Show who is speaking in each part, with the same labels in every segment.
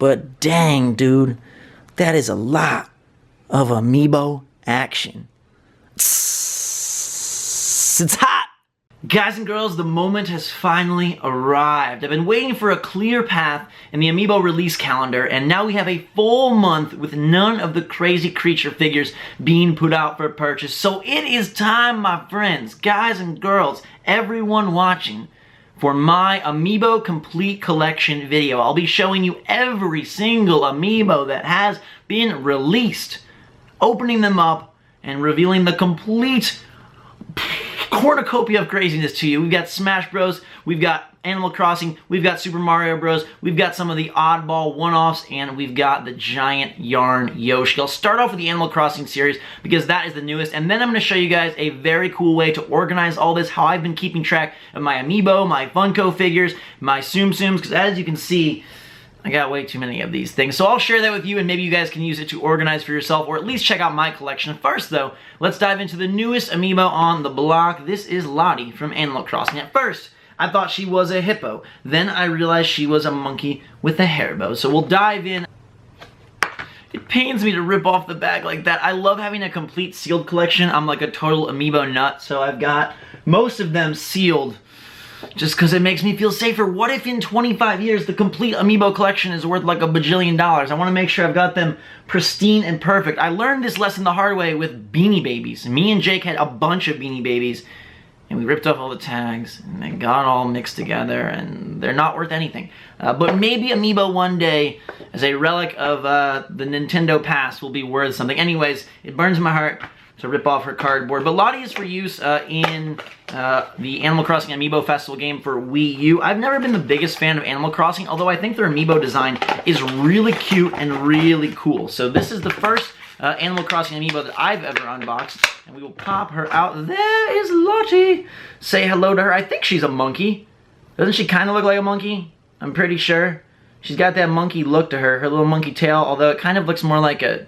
Speaker 1: but dang, dude, that is a lot of Amiibo action. It's hot! Guys and girls, the moment has finally arrived. I've been waiting for a clear path in the Amiibo release calendar, and now we have a full month with none of the crazy creature figures being put out for purchase. So it is time, my friends, guys and girls, everyone watching, for my Amiibo Complete Collection video. I'll be showing you every single Amiibo that has been released, opening them up, and revealing the complete cornucopia of craziness to you. We've got Smash Bros, we've got Animal Crossing, we've got Super Mario Bros, we've got some of the oddball one-offs, and we've got the giant yarn Yoshi. I'll start off with the Animal Crossing series because that is the newest, and then I'm going to show you guys a very cool way to organize all this, how I've been keeping track of my Amiibo, my Funko figures, my Tsum Tsums, because as you can see, I got way too many of these things. So I'll share that with you, and maybe you guys can use it to organize for yourself, or at least check out my collection. First though, let's dive into the newest Amiibo on the block. This is Lottie from Animal Crossing. At first, I thought she was a hippo. Then I realized she was a monkey with a hair bow. So we'll dive in. It pains me to rip off the bag like that. I love having a complete sealed collection. I'm like a total Amiibo nut, so I've got most of them sealed just because it makes me feel safer. What if in 25 years the complete Amiibo collection is worth like $1 bajillion? I want to make sure I've got them pristine and perfect. I learned this lesson the hard way with Beanie Babies. Me and Jake had a bunch of Beanie Babies, and we ripped off all the tags, and they got all mixed together, and they're not worth anything. But maybe Amiibo one day, as a relic of the Nintendo past, will be worth something. Anyways, it burns my heart to rip off her cardboard. But Lottie is for use in the Animal Crossing Amiibo Festival game for Wii U. I've never been the biggest fan of Animal Crossing, although I think their Amiibo design is really cute and really cool. So this is the first Animal Crossing Amiibo that I've ever unboxed, and we will pop her out. There is Lottie. Say hello to her. I think she's a monkey. Doesn't she kind of look like a monkey? I'm pretty sure. She's got that monkey look to her, her little monkey tail, although it kind of looks more like a,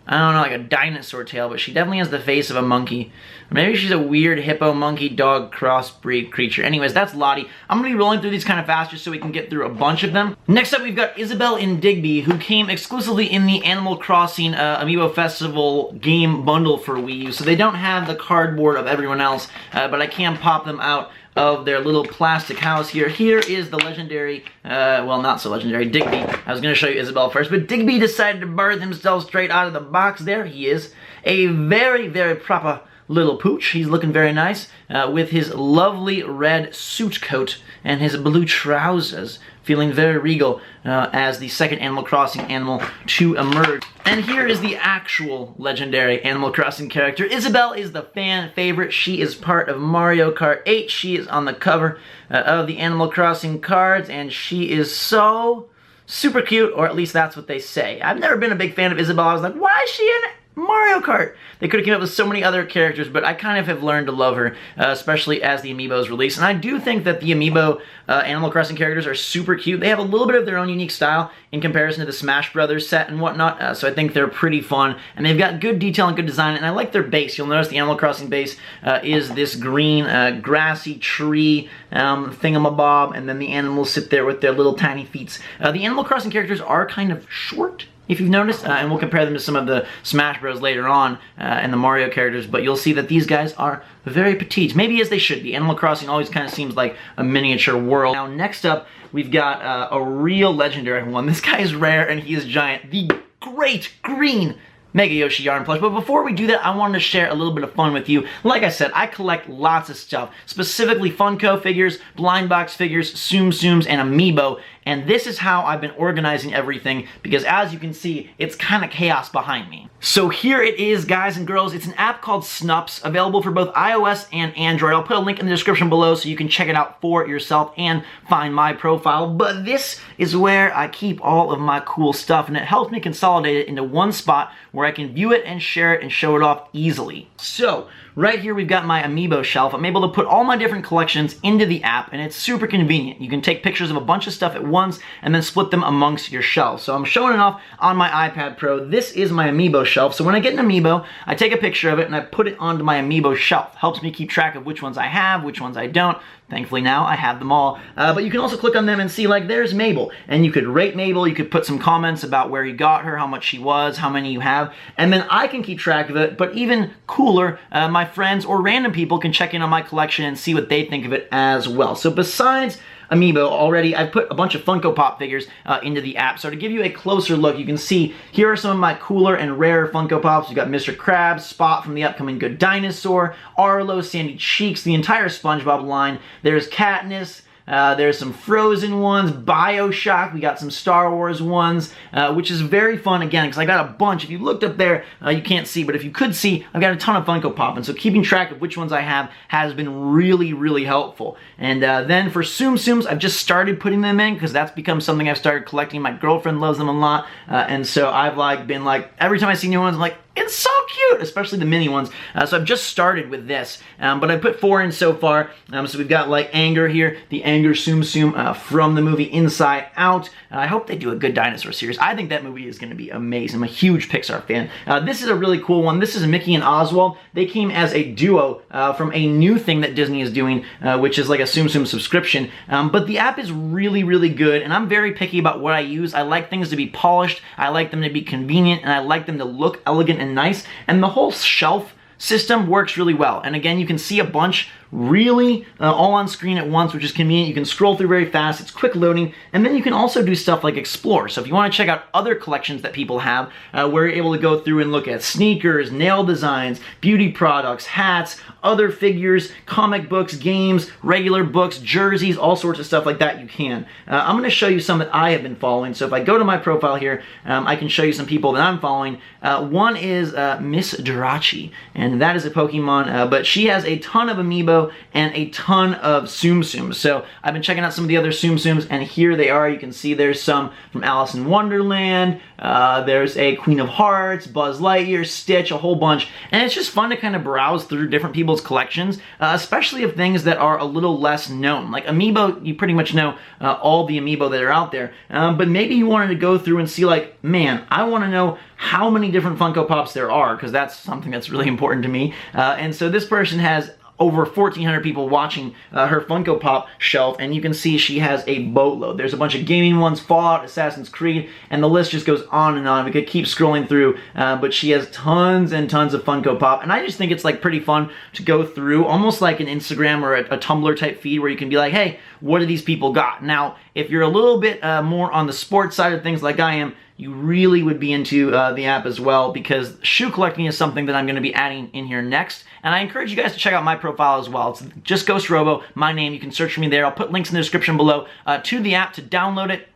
Speaker 1: I don't know, like a dinosaur tail, but she definitely has the face of a monkey. Maybe she's a weird hippo monkey dog crossbreed creature. Anyways, that's Lottie. I'm going to be rolling through these kind of fast just so we can get through a bunch of them. Next up, we've got Isabelle and Digby, who came exclusively in the Animal Crossing Amiibo Festival game bundle for Wii U. So they don't have the cardboard of everyone else, but I can pop them out of their little plastic house here. Here is the legendary, well, not so legendary, Digby. I was going to show you Isabelle first, but Digby decided to birth himself straight out of the box. There he is. A very, very proper little pooch. He's looking very nice with his lovely red suit coat and his blue trousers, feeling very regal as the second Animal Crossing animal to emerge. And here is the actual legendary Animal Crossing character. Isabelle is the fan favorite. She is part of Mario Kart 8. She is on the cover of the Animal Crossing cards, and she is so super cute, or at least that's what they say. I've never been a big fan of Isabelle. I was like, why is she in Mario Kart? They could have came up with so many other characters, but I kind of have learned to love her, especially as the Amiibos release. And I do think that the Amiibo Animal Crossing characters are super cute. They have a little bit of their own unique style in comparison to the Smash Brothers set and whatnot, so I think they're pretty fun. And they've got good detail and good design, and I like their base. You'll notice the Animal Crossing base is this green, grassy tree thingamabob, and then the animals sit there with their little tiny feet. The Animal Crossing characters are kind of short, if you've noticed, and we'll compare them to some of the Smash Bros later on and the Mario characters, but you'll see that these guys are very petite, maybe as they should be. Animal Crossing always kind of seems like a miniature world. Now next up, we've got a real legendary one. This guy is rare and he is giant. The great green Mega Yoshi yarn plush. But before we do that, I wanted to share a little bit of fun with you. Like I said, I collect lots of stuff, specifically Funko figures, blind box figures, Tsum Tsums, and Amiibo. And this is how I've been organizing everything, because as you can see, it's kind of chaos behind me. So here it is, guys and girls. It's an app called Snubs, available for both iOS and Android. I'll put a link in the description below so you can check it out for yourself and find my profile. But this is where I keep all of my cool stuff, and it helps me consolidate it into one spot where I can view it and share it and show it off easily. So right here we've got my Amiibo shelf. I'm able to put all my different collections into the app, and it's super convenient. You can take pictures of a bunch of stuff at once and then split them amongst your shelves. So I'm showing it off on my iPad Pro. This is my Amiibo shelf. So when I get an Amiibo, I take a picture of it and I put it onto my Amiibo shelf. Helps me keep track of which ones I have, which ones I don't. Thankfully now I have them all. But you can also click on them and see, like, there's Mabel. And you could rate Mabel, you could put some comments about where you got her, how much she was, how many you have, and then I can keep track of it. But even cooler, my friends or random people can check in on my collection and see what they think of it as well. So besides Amiibo, already I've put a bunch of Funko Pop figures into the app. So to give you a closer look, you can see here are some of my cooler and rarer Funko Pops. We've got Mr. Krabs, Spot from the upcoming Good Dinosaur, Arlo, Sandy Cheeks, the entire SpongeBob line. There's Katniss. There's some Frozen ones, BioShock, we got some Star Wars ones, which is very fun, again, because I got a bunch. If you looked up there, you can't see, but if you could see, I've got a ton of Funko Pop, and so keeping track of which ones I have has been really, really helpful. And then for Tsum Tsums, I've just started putting them in, because that's become something I've started collecting. My girlfriend loves them a lot, and so I've been like, every time I see new ones, I'm like, it's so cute, especially the mini ones. So I've just started with this, but I put 4 in so far. So we've got like Anger here, the Anger Tsum Tsum from the movie Inside Out. I hope they do a Good Dinosaur series. I think that movie is going to be amazing. I'm a huge Pixar fan. This is a really cool one. This is Mickey and Oswald. They came as a duo from a new thing that Disney is doing, which is like a Tsum Tsum subscription. But the app is really, really good, and I'm very picky about what I use. I like things to be polished, I like them to be convenient, and I like them to look elegant and nice, and the whole shelf system works really well. And again, you can see a bunch really all on screen at once, which is convenient. You can scroll through very fast, it's quick loading, and then you can also do stuff like explore. So if you want to check out other collections that people have, we're able to go through and look at sneakers, nail designs, beauty products, hats, other figures, comic books, games, regular books, jerseys, all sorts of stuff like that you can. I'm going to show you some that I have been following. So if I go to my profile here, I can show you some people that I'm following. One is Miss Jirachi, and that is a Pokemon, but she has a ton of Amiibo and a ton of Tsum Tsums. So I've been checking out some of the other Tsum Tsums, and here they are. You can see there's some from Alice in Wonderland, there's a Queen of Hearts, Buzz Lightyear, Stitch, a whole bunch, and it's just fun to kind of browse through different people's collections, especially of things that are a little less known. Like Amiibo, you pretty much know all the Amiibo that are out there, but maybe you wanted to go through and see, like, man, I want to know how many different Funko Pops there are, because that's something that's really important to me. And so this person has over 1,400 people watching her Funko Pop shelf, and you can see she has a boatload. There's a bunch of gaming ones, Fallout, Assassin's Creed, and the list just goes on and on. We could keep scrolling through, but she has tons and tons of Funko Pop, and I just think it's like pretty fun to go through, almost like an Instagram or a Tumblr type feed where you can be like, hey, what do these people got? Now, if you're a little bit more on the sports side of things like I am, you really would be into the app as well, because shoe collecting is something that I'm going to be adding in here next. And I encourage you guys to check out my profile as well. It's just GhostRobo, my name. You can search for me there. I'll put links in the description below to the app to download it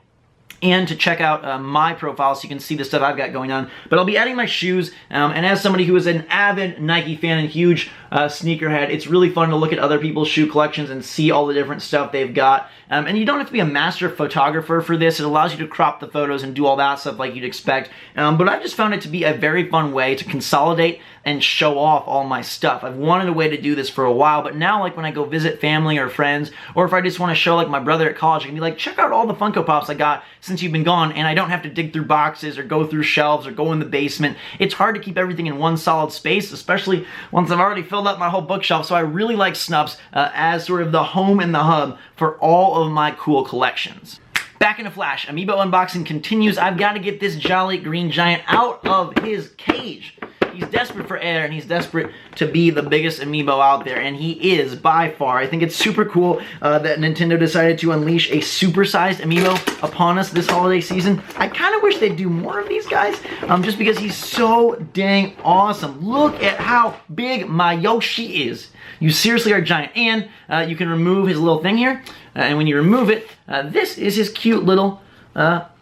Speaker 1: and to check out my profile so you can see the stuff I've got going on. But I'll be adding my shoes, and as somebody who is an avid Nike fan and huge sneakerhead, it's really fun to look at other people's shoe collections and see all the different stuff they've got. And you don't have to be a master photographer for this. It allows you to crop the photos and do all that stuff like you'd expect. But I've just found it to be a very fun way to consolidate and show off all my stuff. I've wanted a way to do this for a while, but now, like, when I go visit family or friends, or if I just want to show, like, my brother at college, I can be like, check out all the Funko Pops I got since you've been gone, and I don't have to dig through boxes or go through shelves or go in the basement. It's hard to keep everything in one solid space, especially once I've already filled up my whole bookshelf, so I really like Snubs as sort of the home and the hub for all of my cool collections. Back in a flash, Amiibo unboxing continues. I've got to get this Jolly Green Giant out of his cage. He's desperate for air, and he's desperate to be the biggest Amiibo out there, and he is by far. I think it's super cool that Nintendo decided to unleash a supersized Amiibo upon us this holiday season. I kind of wish they'd do more of these guys, just because he's so dang awesome. Look at how big my Yoshi is. You seriously are giant, and you can remove his little thing here, and when you remove it, this is his cute little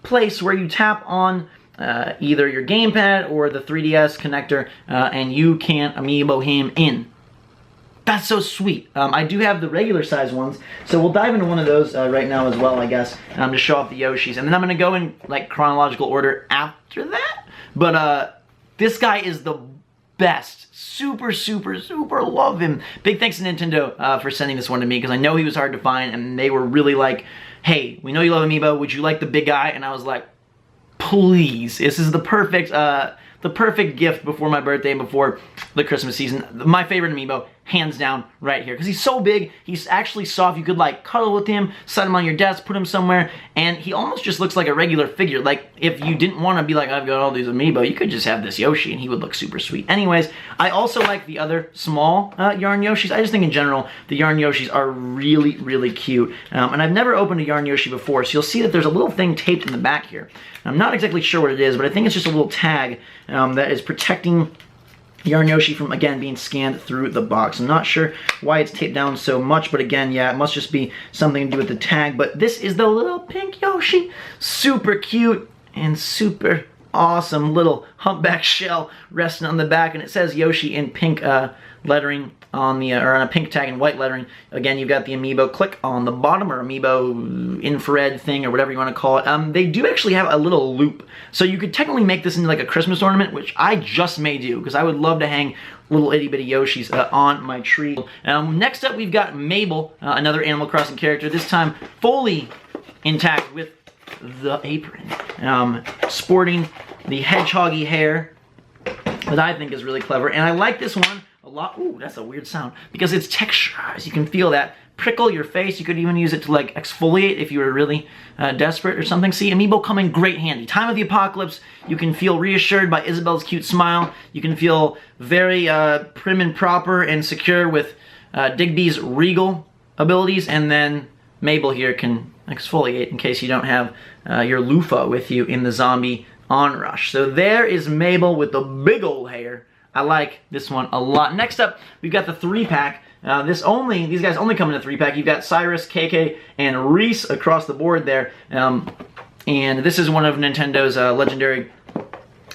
Speaker 1: place where you tap on either your gamepad or the 3DS connector, and you can Amiibo him in. That's so sweet. I do have the regular size ones, so we'll dive into one of those right now as well, I guess, to show off the Yoshis. And then I'm going to go in like chronological order after that. But this guy is the best. Super, super, super love him. Big thanks to Nintendo for sending this one to me, because I know he was hard to find, and they were really like, hey, we know you love Amiibo. Would you like the big guy? And I was like, please. This is the perfect gift before my birthday and before the Christmas season. My favorite Amiibo, hands down, right here. Because he's so big, he's actually soft. You could like cuddle with him, set him on your desk, put him somewhere, and he almost just looks like a regular figure. Like if you didn't want to be like, I've got all these Amiibo, you could just have this Yoshi and he would look super sweet. Anyways, I also like the other small yarn Yoshis. I just think in general, the yarn Yoshis are really, really cute. And I've never opened a yarn Yoshi before, so you'll see that there's a little thing taped in the back here. I'm not exactly sure what it is, but I think it's just a little tag that is protecting yarn Yoshi from, again, being scanned through the box. I'm not sure why it's taped down so much, but again, yeah, it must just be something to do with the tag. But this is the little pink Yoshi. Super cute and super awesome little humpback shell resting on the back, and it says Yoshi in pink lettering on the or on a pink tag and white lettering. Again, you've got the Amiibo click on the bottom, or Amiibo infrared thing, or whatever you want to call it. They do actually have a little loop, so you could technically make this into like a Christmas ornament, which I just may do because I would love to hang little itty bitty Yoshis on my tree. Next up, we've got Mabel, another Animal Crossing character. This time fully intact with the apron, sporting the hedgehoggy hair that I think is really clever, and I like this one a lot. Ooh, that's a weird sound, because it's texturized. You can feel that prickle your face. You could even use it to like exfoliate if you were really desperate or something. See, Amiibo come in great handy. Time of the Apocalypse, you can feel reassured by Isabel's cute smile. You can feel very prim and proper and secure with Digby's regal abilities, and then Mabel here can exfoliate in case you don't have your loofah with you in the zombie onrush. So there is Mabel with the big old hair. I like this one a lot. Next up, we've got the 3-pack. These guys only come in a 3-pack. You've got Cyrus, KK, and Reese across the board there. And this is one of Nintendo's legendary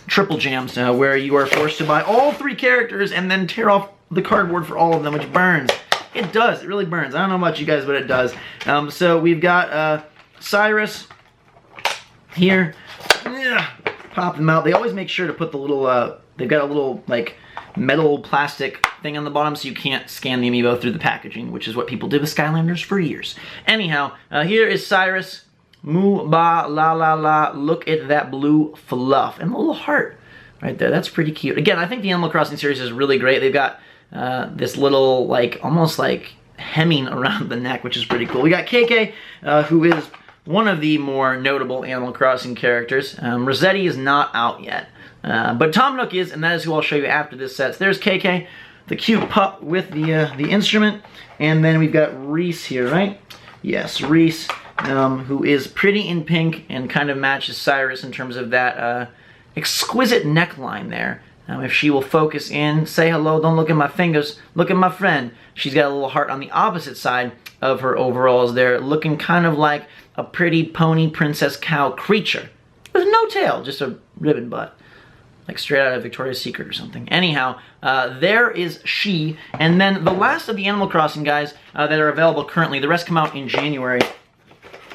Speaker 1: triple jams, where you are forced to buy all 3 characters and then tear off the cardboard for all of them, which burns. It does. It really burns. I don't know about you guys, but it does. So we've got Cyrus here. Pop them out. They always make sure to put the little, they've got a little, like, metal plastic thing on the bottom so you can't scan the Amiibo through the packaging, which is what people did with Skylanders for years. Anyhow, here is Cyrus. Moo, ba, la, la, la. Look at that blue fluff. And a little heart right there. That's pretty cute. Again, I think the Animal Crossing series is really great. They've got this little, like, almost like hemming around the neck, which is pretty cool. We got KK, who is one of the more notable Animal Crossing characters. Rossetti is not out yet, but Tom Nook is, and that is who I'll show you after this set. So there's KK, the cute pup with the instrument, and then we've got Reese here, right? Yes, Reese, who is pretty in pink and kind of matches Cyrus in terms of that exquisite neckline there. If she will focus in, say hello, don't look at my fingers, look at my friend. She's got a little heart on the opposite side of her overalls there, looking kind of like a pretty pony princess cow creature with no tail, just a ribbon butt, like straight out of Victoria's Secret or something. Anyhow, there is she, and then the last of the Animal Crossing guys that are available currently, the rest come out in January,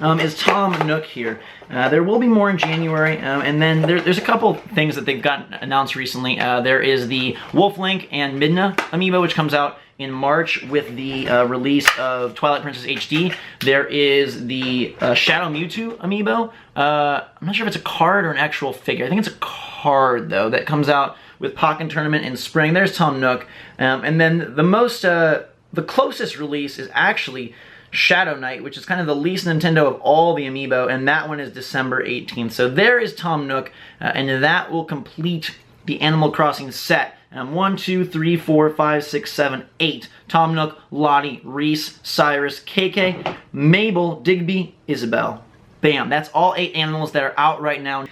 Speaker 1: is Tom Nook here. There will be more in January, and then there's a couple things that they've gotten announced recently. There is the Wolf Link and Midna Amiibo, which comes out in March with the release of Twilight Princess HD. There is the Shadow Mewtwo Amiibo. I'm not sure if it's a card or an actual figure. I think it's a card, though, that comes out with Pokken Tournament in spring. There's Tom Nook. And then the closest release is actually Shadow Knight, which is kind of the least Nintendo of all the Amiibo, and that one is December 18th. So there is Tom Nook, and that will complete the Animal Crossing set. 1, 2, 3, 4, 5, 6, 7, 8. Tom Nook, Lottie, Reese, Cyrus, KK, Mabel, Digby, Isabel. Bam, that's all 8 animals that are out right now.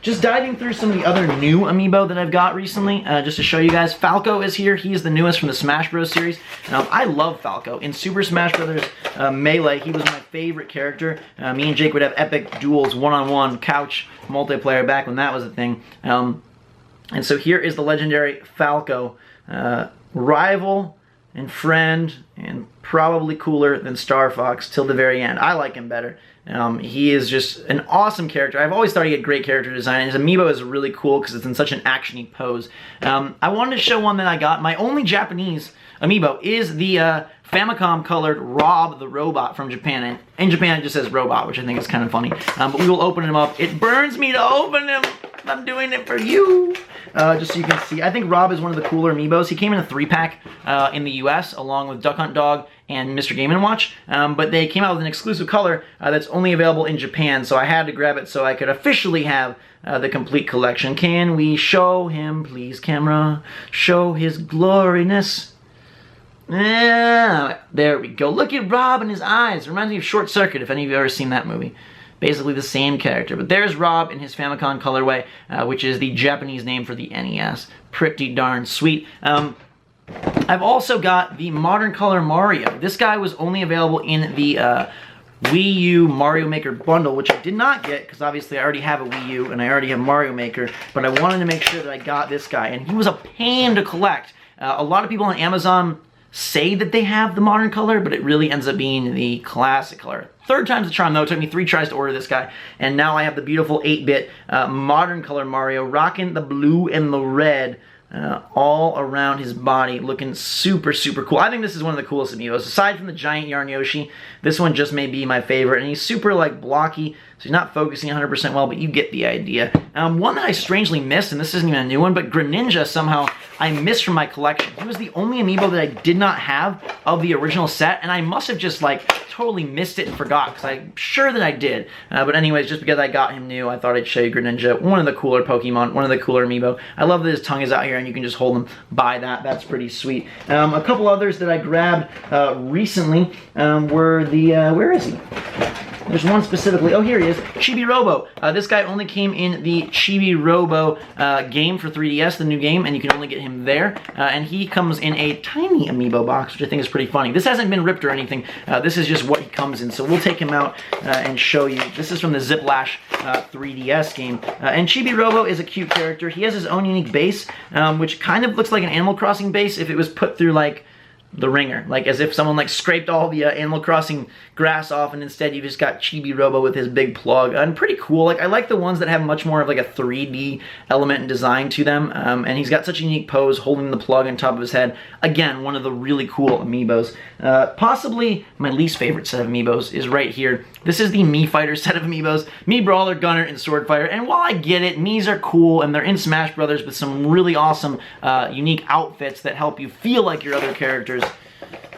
Speaker 1: Just diving through some of the other new Amiibo that I've got recently, just to show you guys. Falco is here. He's the newest from the Smash Bros. Series. I love Falco. In Super Smash Bros. Melee, he was my favorite character. Me and Jake would have epic duels, one-on-one, couch multiplayer back when that was a thing. And so here is the legendary Falco. Rival and friend, and probably cooler than Star Fox till the very end. I like him better. He is just an awesome character. I've always thought he had great character design, and his amiibo is really cool because it's in such an action-y pose. I wanted to show one that I got. My only Japanese amiibo is the Famicom colored Rob the robot from Japan. And in Japan it just says robot, which I think is kind of funny. But we will open him up. It burns me to open him. I'm doing it for you. Just so you can see. I think Rob is one of the cooler amiibos. He came in a 3-pack in the US along with Duck Hunt Dog and Mr. Game & Watch. But they came out with an exclusive color that's only available in Japan. So I had to grab it so I could officially have the complete collection. Can we show him, please, camera? Show his gloriness. Yeah, there we go. Look at Rob and his eyes. Reminds me of Short Circuit, if any of you have ever seen that movie. Basically the same character. But there's Rob in his Famicom colorway, which is the Japanese name for the NES. Pretty darn sweet. I've also got the Modern Color Mario. This guy was only available in the Wii U Mario Maker bundle, which I did not get because obviously I already have a Wii U and I already have Mario Maker, but I wanted to make sure that I got this guy, and he was a pain to collect. A lot of people on Amazon say that they have the modern color, but it really ends up being the classic color. Third time's the charm, though. It took me 3 tries to order this guy, and now I have the beautiful 8-bit modern color Mario, rocking the blue and the red all around his body, looking super, super cool. I think this is one of the coolest amiibos. Aside from the giant yarn Yoshi, this one just may be my favorite, and he's super, like, blocky, so he's not focusing 100% well, but you get the idea. One that I strangely missed, and this isn't even a new one, but Greninja somehow I missed from my collection. He was the only amiibo that I did not have of the original set, and I must have just, like, totally missed it and forgot, because I'm sure that I did. But anyways, just because I got him new, I thought I'd show you Greninja. One of the cooler Pokemon, one of the cooler amiibo. I love that his tongue is out here, and you can just hold him by that. That's pretty sweet. A couple others that I grabbed recently were the, where is he? There's one specifically. Oh, here he is. Chibi-Robo. This guy only came in the Chibi-Robo game for 3DS, the new game, and you can only get him there. And he comes in a tiny amiibo box, which I think is pretty funny. This hasn't been ripped or anything. This is just what he comes in. So we'll take him out and show you. This is from the Ziplash 3DS game. And Chibi-Robo is a cute character. He has his own unique base, which kind of looks like an Animal Crossing base if it was put through, like, the ringer, like as if someone like scraped all the Animal Crossing grass off, and instead you just got Chibi-Robo with his big plug. And pretty cool. Like, I like the ones that have much more of like a 3D element and design to them. And he's got such a unique pose holding the plug on top of his head. Again, one of the really cool amiibos. Possibly my least favorite set of amiibos is right here. This is the Mii Fighter set of amiibos. Mii Brawler, Gunner, and Sword Fighter. And while I get it, Mii's are cool and they're in Smash Brothers with some really awesome unique outfits that help you feel like your other characters.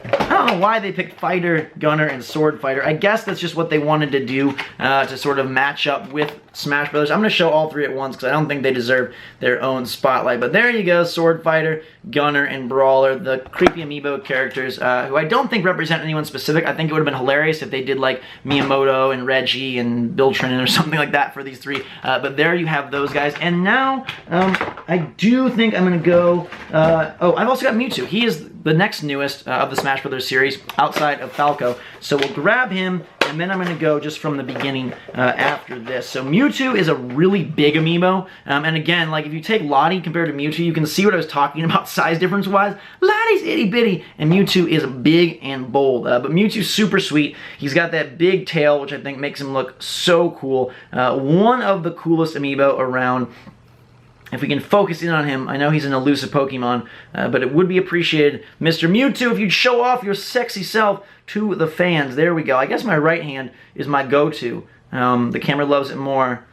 Speaker 1: I don't know why they picked Fighter, Gunner, and Sword Fighter. I guess that's just what they wanted to do to sort of match up with Smash Brothers. I'm going to show all 3 at once because I don't think they deserve their own spotlight. But there you go, Sword Fighter, Gunner, and Brawler, the creepy amiibo characters who I don't think represent anyone specific. I think it would have been hilarious if they did like Miyamoto and Reggie and Bill Trinan or something like that for these 3. But there you have those guys. And now I do think I'm going to go... oh, I've also got Mewtwo. He is the next newest of the Smash Brothers series outside of Falco. So we'll grab him, and then I'm going to go just from the beginning after this. So Mewtwo is a really big amiibo. And again, like if you take Lottie compared to Mewtwo, you can see what I was talking about size difference-wise. Lottie's itty-bitty, and Mewtwo is big and bold. But Mewtwo's super sweet. He's got that big tail, which I think makes him look so cool. One of the coolest amiibo around. If we can focus in on him, I know he's an elusive Pokemon, but it would be appreciated, Mr. Mewtwo, if you'd show off your sexy self to the fans. There we go. I guess my right hand is my go-to. The camera loves it more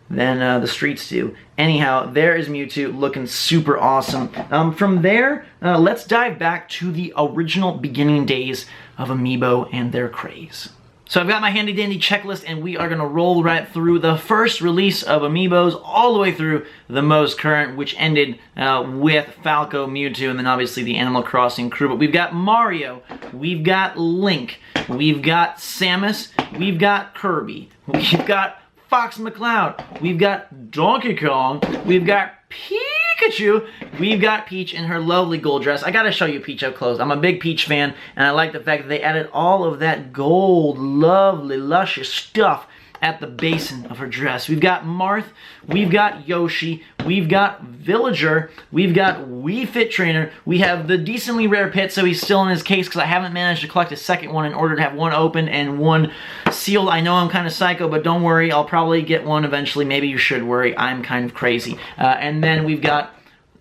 Speaker 1: than the streets do. Anyhow, there is Mewtwo looking super awesome. From there, let's dive back to the original beginning days of Amiibo and their craze. So I've got my handy dandy checklist, and we are going to roll right through the first release of Amiibos all the way through the most current, which ended with Falco, Mewtwo, and then obviously the Animal Crossing crew. But we've got Mario, we've got Link, we've got Samus, we've got Kirby, we've got Fox McCloud, we've got Donkey Kong, we've got Pikachu, we've got Peach in her lovely gold dress. I gotta show you Peach up close. I'm a big Peach fan, and I like the fact that they added all of that gold, lovely, luscious stuff at the basin of her dress. We've got Marth, we've got Yoshi, we've got Villager, we've got Wii Fit Trainer, we have the decently rare Pit, so he's still in his case because I haven't managed to collect a second one in order to have one open and one sealed. I know I'm kind of psycho, but don't worry, I'll probably get one eventually. Maybe you should worry, I'm kind of crazy. And then we've got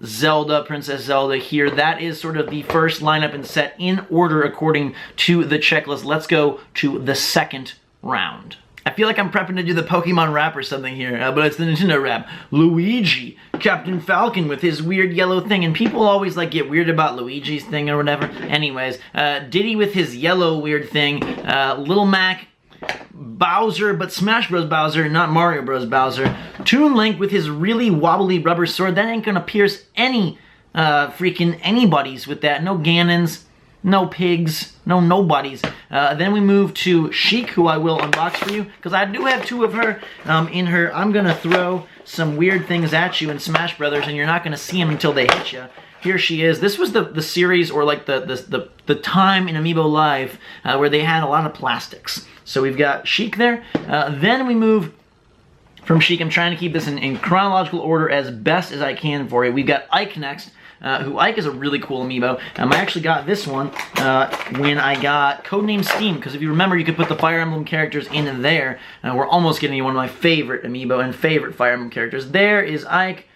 Speaker 1: Zelda, Princess Zelda here. That is sort of the first lineup and set in order according to the checklist. Let's go to the second round. I feel like I'm prepping to do the Pokemon rap or something here, but it's the Nintendo rap. Luigi, Captain Falcon with his weird yellow thing, and people always like get weird about Luigi's thing or whatever. Anyways, Diddy with his yellow weird thing, Little Mac, Bowser, but Smash Bros. Bowser, not Mario Bros. Bowser. Toon Link with his really wobbly rubber sword. That ain't gonna pierce any freaking anybody's with that. No Ganons, no pigs, no nobodies. Then we move to Sheik, who I will unbox for you, because I do have two of her in her. I'm gonna throw some weird things at you in Smash Brothers, and you're not gonna see them until they hit you. Here she is. This was the series, or like the time in Amiibo Live where they had a lot of plastics. So we've got Sheik there. Then we move from Sheik. I'm trying to keep this in chronological order as best as I can for you. We've got Ike next, who Ike is a really cool Amiibo. I actually got this one when I got Codename Steam, because if you remember, you could put the Fire Emblem characters in there. We're almost getting one of my favorite Amiibo and favorite Fire Emblem characters. There is Ike.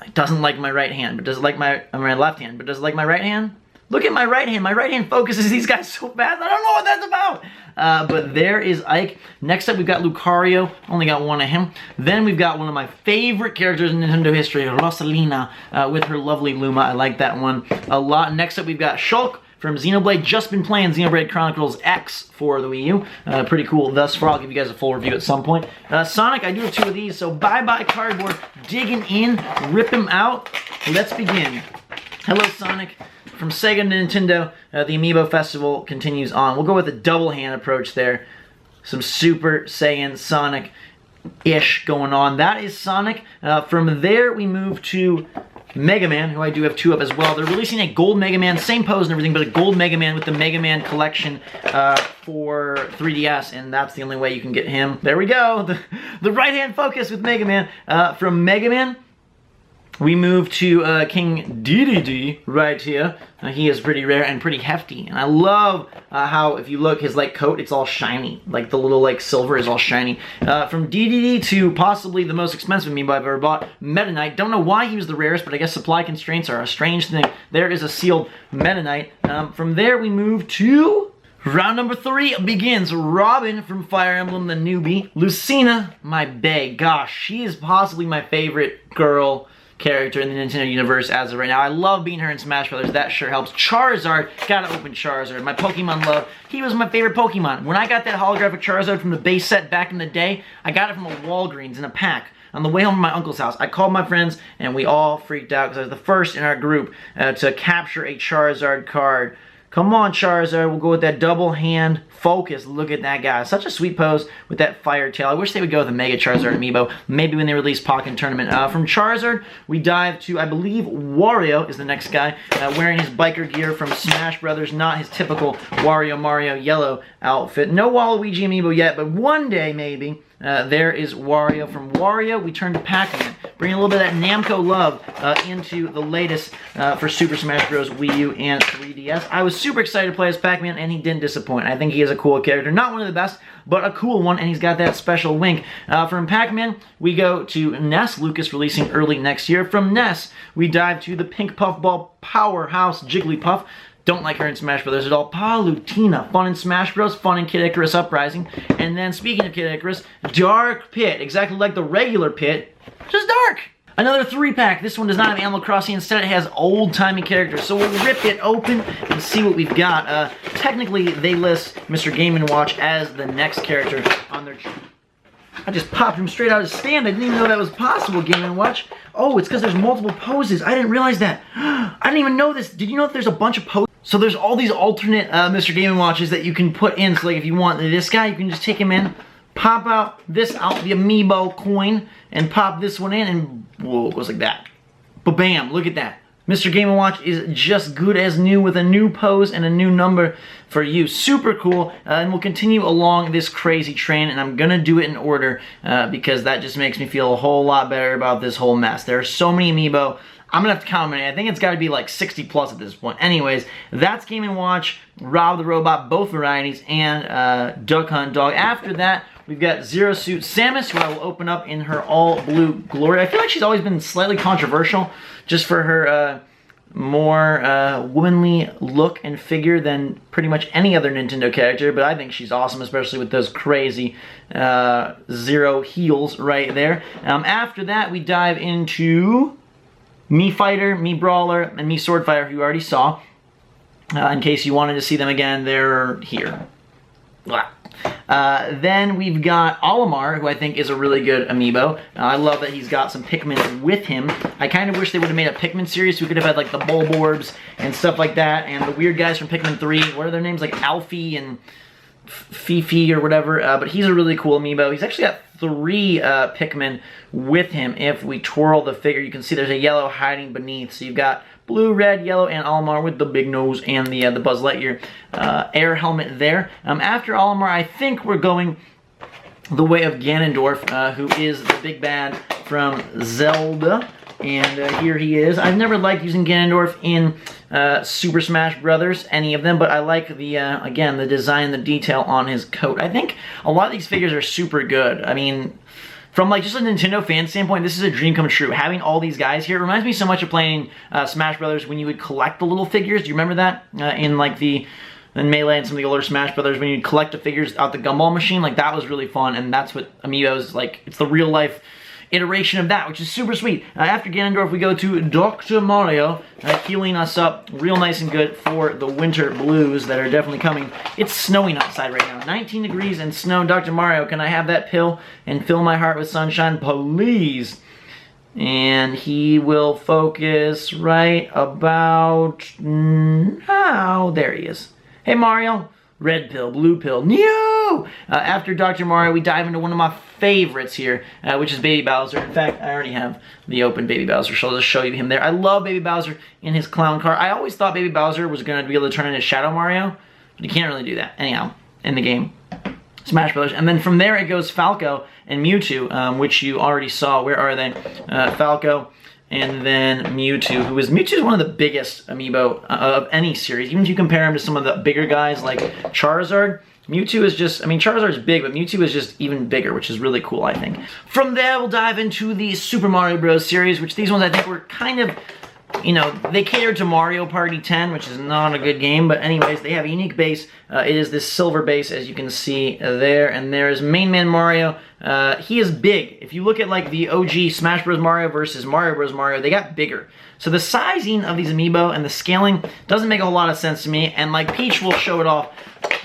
Speaker 1: It doesn't like my right hand, but does it like my left hand, but does it like my right hand? Look at my right hand. My right hand focuses these guys so fast. I don't know what that's about. But there is Ike. Next up, we've got Lucario. Only got one of him. Then we've got one of my favorite characters in Nintendo history, Rosalina, with her lovely Luma. I like that one a lot. Next up, we've got Shulk from Xenoblade. Just been playing Xenoblade Chronicles X for the Wii U. Pretty cool thus far. I'll give you guys a full review at some point. Sonic, I do have two of these, so bye-bye cardboard. Digging in, rip him out. Let's begin. Hello, Sonic. From Sega to Nintendo, the Amiibo Festival continues on. We'll go with a double hand approach there. Some Super Saiyan Sonic-ish going on. That is Sonic. From there, we move to Mega Man, who I do have two of as well. They're releasing a gold Mega Man, same pose and everything, but a gold Mega Man with the Mega Man collection for 3DS, and that's the only way you can get him. There we go, the right-hand focus with Mega Man. From Mega Man, we move to King Dedede right here. He is pretty rare and pretty hefty, and I love how, if you look, his like coat, it's all shiny. Like the little like silver is all shiny. From Dedede to possibly the most expensive Amiibo I've ever bought, Meta Knight. Don't know why he was the rarest, but I guess supply constraints are a strange thing. There is a sealed Meta Knight. From there we move to round number 3 begins. Robin from Fire Emblem, the newbie. Lucina, my bae. Gosh, she is possibly my favorite girl character in the Nintendo universe as of right now. I love being her in Smash Brothers. That sure helps. Charizard, gotta open Charizard. My Pokemon love. He was my favorite Pokemon. When I got that holographic Charizard from the base set back in the day, I got it from a Walgreens in a pack. On the way home from my uncle's house, I called my friends and we all freaked out because I was the first in our group to capture a Charizard card. Come on, Charizard. We'll go with that double hand focus. Look at that guy. Such a sweet pose with that fire tail. I wish they would go with a Mega Charizard Amiibo. Maybe when they release Pokken Tournament. From Charizard, we dive to, I believe, Wario is the next guy. Wearing his biker gear from Smash Brothers. Not his typical Wario Mario yellow outfit. No Waluigi Amiibo yet, but one day maybe. There is Wario. From Wario, we turn to Pac-Man. Bringing a little bit of that Namco love into the latest for Super Smash Bros. Wii U and 3DS. I was super excited to play as Pac-Man, and he didn't disappoint. I think he is a cool character. Not one of the best, but a cool one, and he's got that special wink. From Pac-Man, we go to Ness. Lucas releasing early next year. From Ness, we dive to the Pink Puffball powerhouse Jigglypuff. Don't like her in Smash Brothers at all. Palutena. Fun in Smash Bros. Fun in Kid Icarus Uprising. And then, speaking of Kid Icarus, Dark Pit. Exactly like the regular Pit, just dark. Another 3-pack. This one does not have Animal Crossing. Instead, it has old-timey characters. So we'll rip it open and see what we've got. Technically, they list Mr. Game & Watch as the next character on their... I just popped him straight out of his stand. I didn't even know that was possible, Game & Watch. Oh, it's because there's multiple poses. I didn't realize that. I didn't even know this. Did you know that there's a bunch of poses? So there's all these alternate Mr. Game & Watches that you can put in. So like if you want this guy, you can just take him in, pop out this out, the Amiibo coin, and pop this one in, and whoa, it goes like that. Ba-bam, look at that. Mr. Game & Watch is just good as new with a new pose and a new number for you. Super cool, and we'll continue along this crazy train, and I'm going to do it in order because that just makes me feel a whole lot better about this whole mess. There are so many Amiibo. I'm going to have to count them. I think it's got to be like 60 plus at this point. Anyways, that's Game & Watch, Rob the Robot, both varieties, and Duck Hunt Dog. After that, we've got Zero Suit Samus, who I will open up in her all blue glory. I feel like she's always been slightly controversial just for her more womanly look and figure than pretty much any other Nintendo character, but I think she's awesome, especially with those crazy Zero heels right there. After that, we dive into Mii Fighter, Mii Brawler, and Mii Sword Fighter, who you already saw. In case you wanted to see them again, they're here. Then we've got Olimar, who I think is a really good amiibo. I love that he's got some Pikmin with him. I kind of wish they would have made a Pikmin series so we could have had like the Bulborbs and stuff like that, and the weird guys from Pikmin 3. What are their names? Like Alfie and Fifi or whatever. But he's a really cool amiibo. He's actually got 3 Pikmin with him. If we twirl the figure, you can see there's a yellow hiding beneath. So you've got blue, red, yellow, and Olimar with the big nose and the Buzz Lightyear air helmet there. After Olimar, I think we're going the way of Ganondorf, who is the big bad from Zelda. And here he is. I've never liked using Ganondorf in Super Smash Brothers, any of them, but I like the, again, the design, the detail on his coat. I think a lot of these figures are super good. I mean, from like just a Nintendo fan standpoint, this is a dream come true. Having all these guys here, it reminds me so much of playing Smash Brothers when you would collect the little figures. Do you remember that? In like in Melee and some of the older Smash Brothers, when you'd collect the figures out the gumball machine, like that was really fun, and that's what Amiibos, like, it's the real life iteration of that, which is super sweet. After Ganondorf, we go to Dr. Mario, healing us up real nice and good for the winter blues that are definitely coming. It's snowing outside right now. 19 degrees and snow. Dr. Mario, can I have that pill and fill my heart with sunshine, please? And he will focus right about now. There he is. Hey, Mario. Red pill, blue pill, no! After Dr. Mario, we dive into one of my favorites here, which is Baby Bowser. In fact, I already have the open Baby Bowser, so I'll just show you him there. I love Baby Bowser in his clown car. I always thought Baby Bowser was going to be able to turn into Shadow Mario, but you can't really do that. Anyhow, in the game, Smash Brothers. And then from there, it goes Falco and Mewtwo, which you already saw. Where are they? Falco. And then Mewtwo, Mewtwo is one of the biggest amiibo of any series. Even if you compare him to some of the bigger guys like Charizard, Mewtwo is just, I mean, Charizard's big, but Mewtwo is just even bigger, which is really cool, I think. From there, we'll dive into the Super Mario Bros. Series, which these ones I think were kind of, you know, they cater to Mario Party 10, which is not a good game, but anyways, they have a unique base. It is this silver base, as you can see there, and there's Main Man Mario. He is big. If you look at like the OG Smash Bros. Mario versus Mario Bros. Mario, they got bigger. So the sizing of these amiibo and the scaling doesn't make a whole lot of sense to me, and like Peach will show it off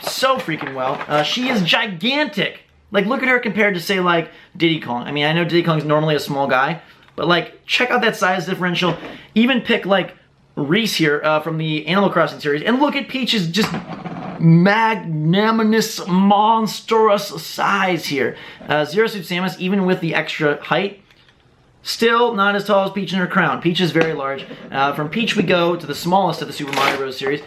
Speaker 1: so freaking well. She is gigantic. Like, look at her compared to, say, like, Diddy Kong. I mean, I know Diddy Kong's normally a small guy, but like, check out that size differential. Even pick like Reese here from the Animal Crossing series, and look at Peach's just magnanimous, monstrous size here. Zero Suit Samus, even with the extra height, still not as tall as Peach in her crown. Peach is very large. From Peach we go to the smallest of the Super Mario Bros. Series,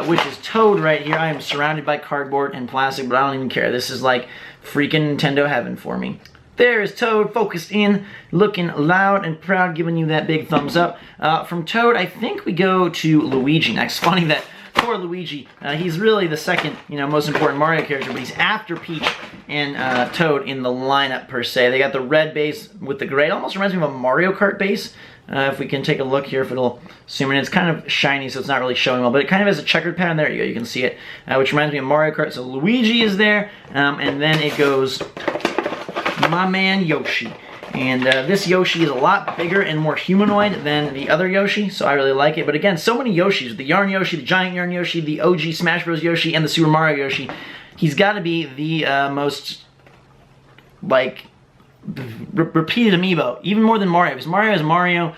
Speaker 1: which is Toad right here. I am surrounded by cardboard and plastic, but I don't even care. This is like freaking Nintendo heaven for me. There is Toad, focused in, looking loud and proud, giving you that big thumbs up. From Toad, I think we go to Luigi next. Funny that poor Luigi, he's really the second, most important Mario character, but he's after Peach and Toad in the lineup per se. They got the red base with the gray. It almost reminds me of a Mario Kart base. If we can take a look here, if it'll zoom in. It's kind of shiny, so it's not really showing well, but it kind of has a checkered pattern. There you go, you can see it, which reminds me of Mario Kart. So Luigi is there, and then it goes my man Yoshi. And this Yoshi is a lot bigger and more humanoid than the other Yoshi, so I really like it. But again, so many Yoshis. The Yarn Yoshi, the Giant Yarn Yoshi, the OG Smash Bros. Yoshi, and the Super Mario Yoshi. He's got to be the most, like, repeated amiibo, even more than Mario. Because Mario is Mario,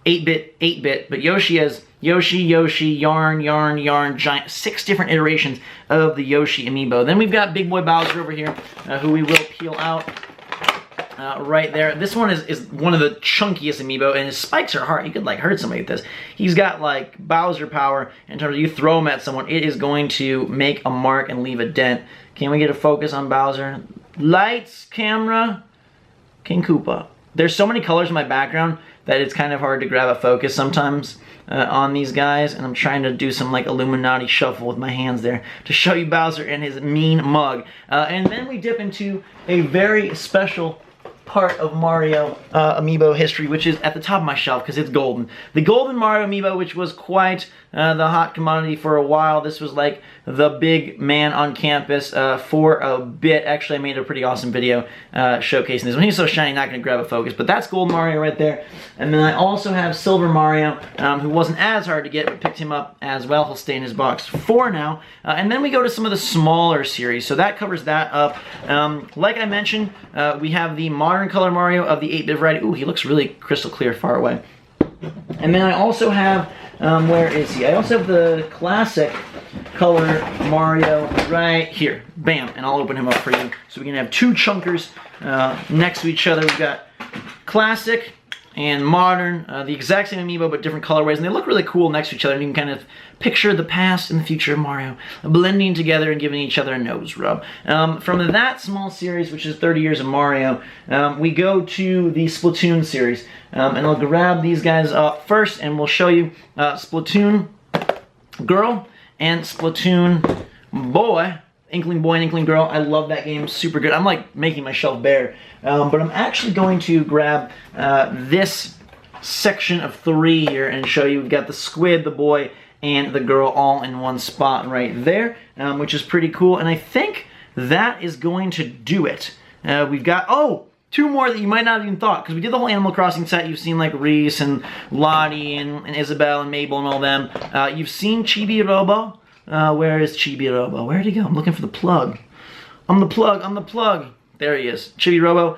Speaker 1: 8-bit, 8-bit, but Yoshi has Yoshi, Yarn, Giant. 6 different iterations of the Yoshi amiibo. Then we've got Big Boy Bowser over here, who we will peel out. right there. This one is one of the chunkiest amiibo, and his spikes are hard. You could like hurt somebody with this. He's got like Bowser power in terms of you throw him at someone, it is going to make a mark and leave a dent. Can we get a focus on Bowser? Lights, camera, King Koopa. There's so many colors in my background that it's kind of hard to grab a focus sometimes on these guys, and I'm trying to do some like Illuminati shuffle with my hands there to show you Bowser and his mean mug. And then we dip into a very special part of Mario amiibo history, which is at the top of my shelf because it's golden. The golden Mario amiibo, which was quite the hot commodity for a while. This was like the big man on campus for a bit. Actually, I made a pretty awesome video showcasing this. When he's so shiny, not going to grab a focus, but that's Gold Mario right there. And then I also have Silver Mario, who wasn't as hard to get, but picked him up as well. He'll stay in his box for now. And then we go to some of the smaller series, so that covers that up. Like I mentioned, we have the modern color Mario of the 8-bit variety. Ooh, he looks really crystal clear far away. And then I also have, where is he? I also have the classic color Mario right here. Bam, and I'll open him up for you. So we can have two chunkers next to each other. We've got classic and modern, the exact same amiibo but different colorways, and they look really cool next to each other, and you can kind of picture the past and the future of Mario blending together and giving each other a nose rub. From that small series, which is 30 years of Mario, we go to the Splatoon series, and I'll grab these guys up first, and we'll show you Splatoon Girl and Splatoon Boy. Inkling Boy and Inkling Girl. I love that game. Super good. I'm like making my shelf bare. But I'm actually going to grab this section of 3 here and show you. We've got the squid, the boy, and the girl all in one spot right there, which is pretty cool. And I think that is going to do it. We've got, oh, 2 more that you might not have even thought, because we did the whole Animal Crossing set. You've seen like Reese and Lottie and Isabelle and Mabel and all them. You've seen Chibi-Robo. Where is Chibi-Robo? Where'd he go? I'm looking for the plug. I'm the plug. There he is, Chibi-Robo.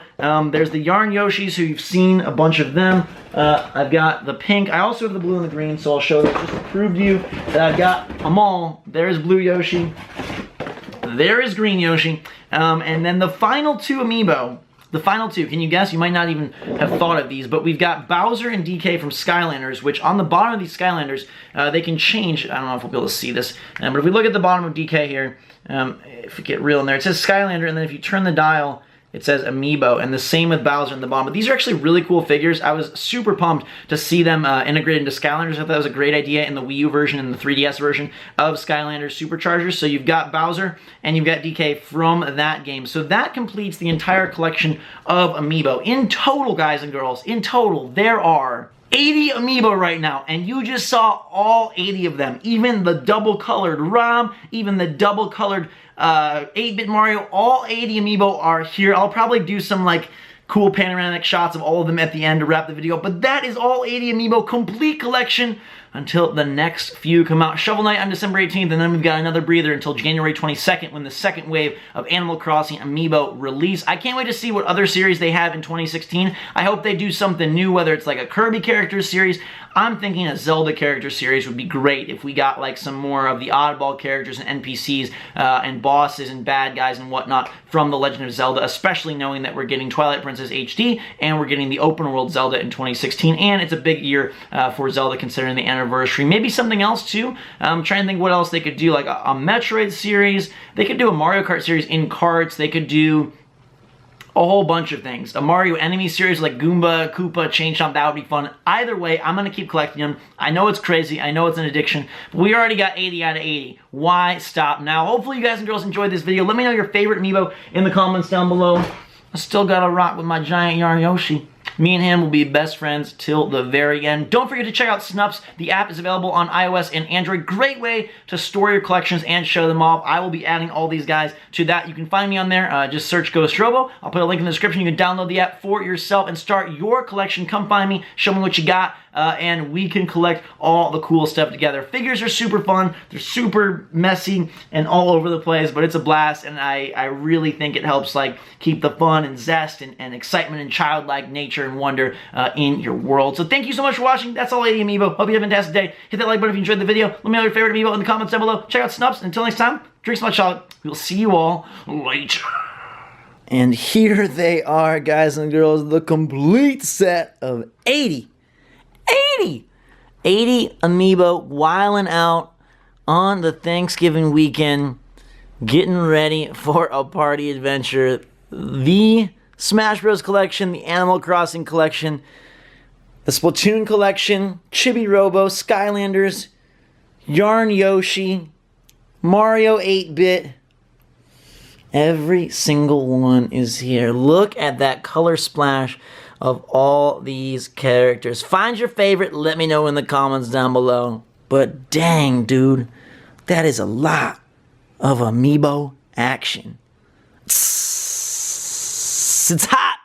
Speaker 1: There's the Yarn Yoshis, who you've seen a bunch of them. I've got the pink. I also have the blue and the green, so I'll show that just to prove to you that I've got them all. There's Blue Yoshi. There is Green Yoshi. And then the final 2 amiibo. The final 2, can you guess? You might not even have thought of these, but we've got Bowser and DK from Skylanders, which on the bottom of these Skylanders, they can change. I don't know if we'll be able to see this, but if we look at the bottom of DK here, if we get real in there, it says Skylander, and then if you turn the dial, it says Amiibo, and the same with Bowser in the bottom. But these are actually really cool figures. I was super pumped to see them integrated into Skylanders. I thought that was a great idea in the Wii U version and the 3DS version of Skylanders Superchargers. So you've got Bowser and you've got DK from that game. So that completes the entire collection of Amiibo. In total, guys and girls, in total, there are 80 Amiibo right now, and you just saw all 80 of them. Even the double-colored ROM, even the double-colored 8-bit Mario, all 80 Amiibo are here. I'll probably do some like cool panoramic shots of all of them at the end to wrap the video, but that is all 80 Amiibo, complete collection until the next few come out. Shovel Knight on December 18th, and then we've got another breather until January 22nd when the second wave of Animal Crossing Amiibo release. I can't wait to see what other series they have in 2016. I hope they do something new, whether it's like a Kirby character series. I'm thinking a Zelda character series would be great if we got like some more of the oddball characters and NPCs and bosses and bad guys and whatnot from The Legend of Zelda, especially knowing that we're getting Twilight Princess HD and we're getting the open world Zelda in 2016, and it's a big year for Zelda considering the anniversary. Maybe something else too. I'm trying to think what else they could do, like a Metroid series. They could do a Mario Kart series in carts. They could do a whole bunch of things. A Mario enemy series like Goomba, Koopa, Chain Chomp, that would be fun. Either way, I'm going to keep collecting them. I know it's crazy. I know it's an addiction. But we already got 80 out of 80. Why stop now? Hopefully you guys and girls enjoyed this video. Let me know your favorite Amiibo in the comments down below. I still got to rock with my giant Yarn Yoshi. Me and him will be best friends till the very end. Don't forget to check out Snubs. The app is available on iOS and Android. Great way to store your collections and show them off. I will be adding all these guys to that. You can find me on there. Just search GhostRobo. I'll put a link in the description. You can download the app for yourself and start your collection. Come find me. Show me what you got. And we can collect all the cool stuff together. Figures are super fun. They're super messy and all over the place, but it's a blast, and I really think it helps like keep the fun and zest and excitement and childlike nature and wonder in your world. So thank you so much for watching. That's all 80 Amiibo. Hope you have a fantastic day. Hit that like button if you enjoyed the video. Let me know your favorite Amiibo in the comments down below. Check out Snubs. Until next time, drink some hot chocolate. We'll see you all later. And here they are, guys and girls, the complete set of 80 Amiibo wilding out on the Thanksgiving weekend, getting ready for a party adventure. The Smash Bros. Collection, the Animal Crossing Collection, the Splatoon Collection, Chibi-Robo, Skylanders, Yarn Yoshi, Mario 8-Bit. Every single one is here. Look at that color splash of all these characters. Find your favorite. Let me know in the comments down below. But dang, dude, that is a lot of Amiibo action. It's hot.